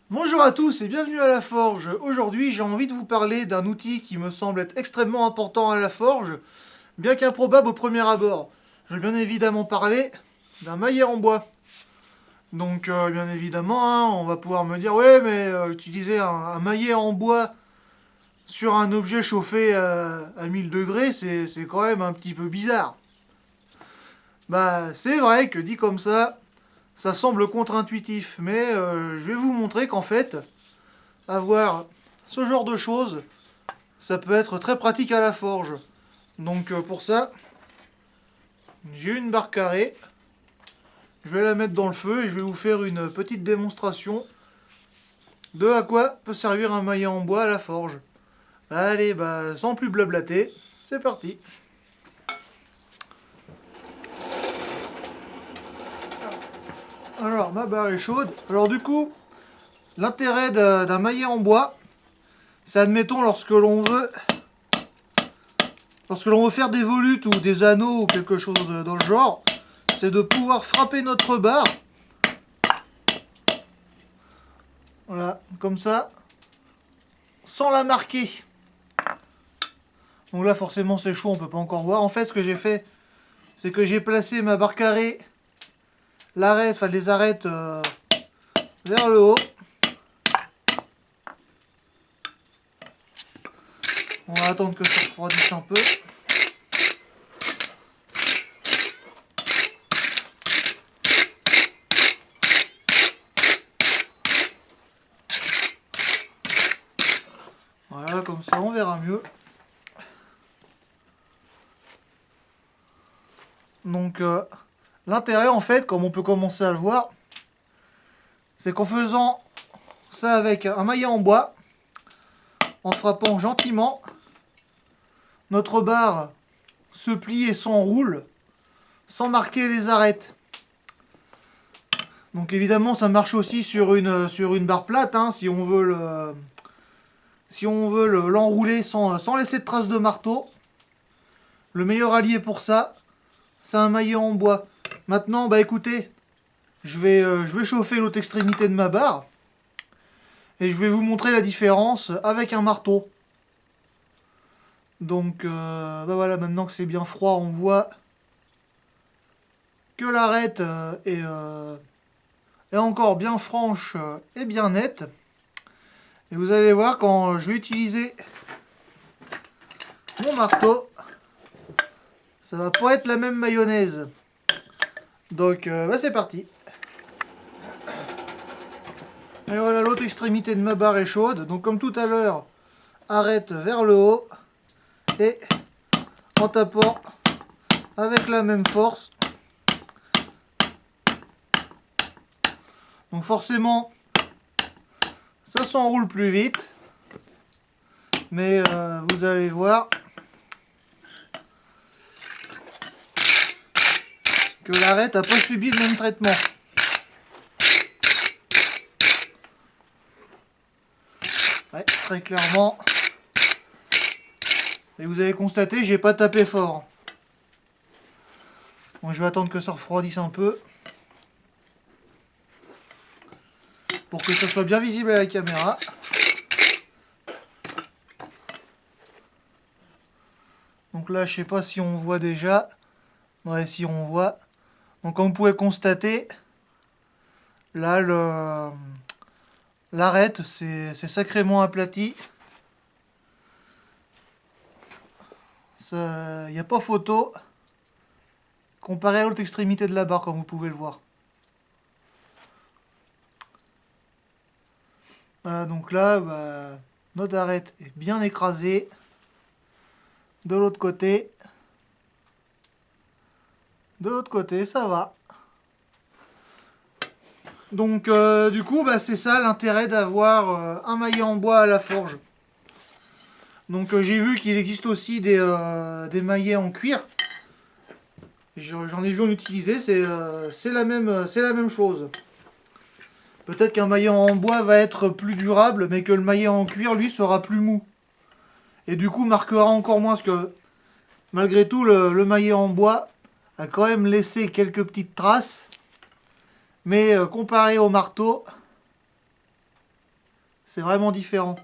Bonjour à tous et bienvenue à la Forge. Aujourd'hui, j'ai envie de vous parler d'un outil qui me semble être extrêmement important à la Forge, bien qu'improbable au premier abord. Je vais bien évidemment parler d'un maillet en bois. Donc, bien évidemment, hein, on va pouvoir me dire, ouais, mais utiliser un maillet en bois sur un objet chauffé à 1000 degrés, c'est quand même un petit peu bizarre. Bah, c'est vrai que dit comme ça semble contre-intuitif, mais je vais vous montrer qu'en fait, avoir ce genre de choses, ça peut être très pratique à la forge. Donc pour ça, j'ai une barre carrée. Je vais la mettre dans le feu et je vais vous faire une petite démonstration de à quoi peut servir un maillet en bois à la forge. Allez, bah sans plus blablater, c'est parti. Alors ma barre est chaude. Alors du coup, l'intérêt d'un maillet en bois, c'est admettons lorsque l'on veut faire des volutes ou des anneaux ou quelque chose dans le genre, c'est de pouvoir frapper notre barre. Voilà, comme ça, sans la marquer. Donc là, forcément, c'est chaud, on peut pas encore voir. En fait, ce que j'ai fait, c'est que j'ai placé ma barre carrée, les arêtes vers le haut. On va attendre que ça refroidisse un peu. Voilà, comme ça, on verra mieux. Donc, l'intérêt, en fait, comme on peut commencer à le voir, c'est qu'en faisant ça avec un maillet en bois, en frappant gentiment, notre barre se plie et s'enroule sans marquer les arêtes. Donc évidemment ça marche aussi sur une barre plate, hein, si on veut l'enrouler sans laisser de traces de marteau. Le meilleur allié pour ça, c'est un maillet en bois. Maintenant, bah écoutez, je vais chauffer l'autre extrémité de ma barre et je vais vous montrer la différence avec un marteau. Donc bah voilà, maintenant que c'est bien froid, on voit que l'arête est encore bien franche et bien nette. Et vous allez voir quand je vais utiliser mon marteau, ça va pas être la même mayonnaise. Donc bah c'est parti. Et voilà, l'autre extrémité de ma barre est chaude. Donc comme tout à l'heure, arrête vers le haut et en tapant avec la même force. Donc forcément, ça s'enroule plus vite. Mais vous allez voir que l'arête n'a pas subi le même traitement. Ouais, très clairement. Et vous avez constaté, j'ai pas tapé fort. Bon, je vais attendre que ça refroidisse un peu. Pour que ça soit bien visible à la caméra. Donc là, je sais pas si on voit déjà. Ouais, si on voit. Donc comme vous pouvez constater, là, l'arête, c'est sacrément aplati. Il n'y a pas photo comparé à l'autre extrémité de la barre, comme vous pouvez le voir. Voilà, donc là, bah, notre arête est bien écrasée. De l'autre côté, ça va. Donc du coup, bah, c'est ça l'intérêt d'avoir un maillet en bois à la forge. Donc j'ai vu qu'il existe aussi des maillets en cuir. J'en ai vu en utiliser, c'est la même chose. Peut-être qu'un maillet en bois va être plus durable, mais que le maillet en cuir, lui, sera plus mou. Et du coup, marquera encore moins, parce que malgré tout, le maillet en bois a quand même laissé quelques petites traces. Mais comparé au marteau, c'est vraiment différent.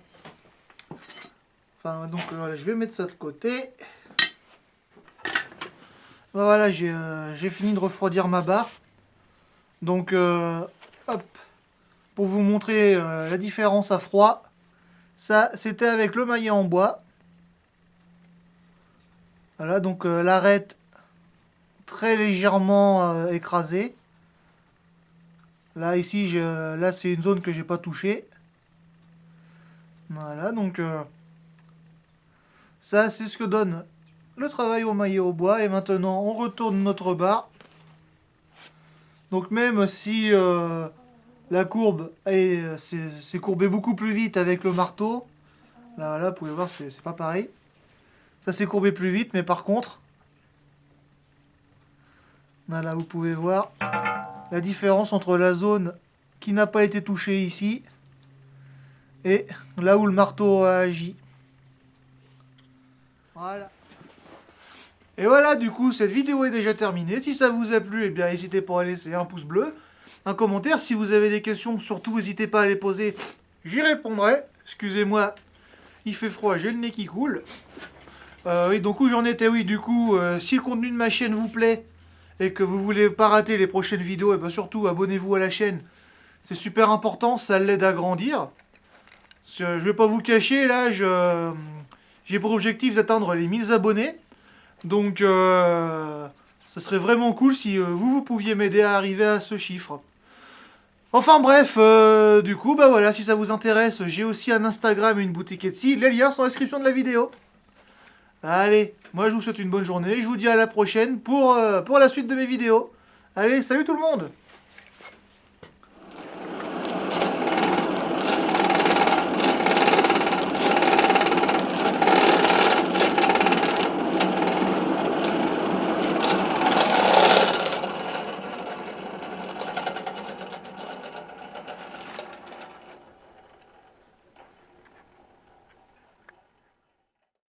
Enfin, donc voilà, je vais mettre ça de côté. Voilà, j'ai fini de refroidir ma barre. Donc, hop, pour vous montrer la différence à froid. Ça, c'était avec le maillet en bois. Voilà, donc l'arête très légèrement écrasée. Là, ici, là c'est une zone que j'ai pas touchée. Voilà, donc ça, c'est ce que donne le travail au maillet au bois. Et maintenant, on retourne notre barre. Donc même si la courbe s'est courbée beaucoup plus vite avec le marteau, là, vous pouvez voir, c'est pas pareil. Ça s'est courbé plus vite, mais par contre, là, vous pouvez voir la différence entre la zone qui n'a pas été touchée ici et là où le marteau a agi. Voilà. Et voilà, du coup, cette vidéo est déjà terminée. Si ça vous a plu, eh bien, n'hésitez pas à laisser un pouce bleu, un commentaire. Si vous avez des questions, surtout, n'hésitez pas à les poser. J'y répondrai. Excusez-moi, il fait froid, j'ai le nez qui coule. Oui, donc où j'en étais, oui, du coup, si le contenu de ma chaîne vous plaît et que vous voulez pas rater les prochaines vidéos, et bien surtout, abonnez-vous à la chaîne. C'est super important, ça l'aide à grandir. Je vais pas vous cacher, là, j'ai pour objectif d'atteindre les 1000 abonnés. Donc, ça serait vraiment cool si vous pouviez m'aider à arriver à ce chiffre. Enfin bref, du coup, bah voilà, si ça vous intéresse, j'ai aussi un Instagram et une boutique Etsy. Les liens sont dans la description de la vidéo. Allez, moi je vous souhaite une bonne journée. Je vous dis à la prochaine pour la suite de mes vidéos. Allez, salut tout le monde!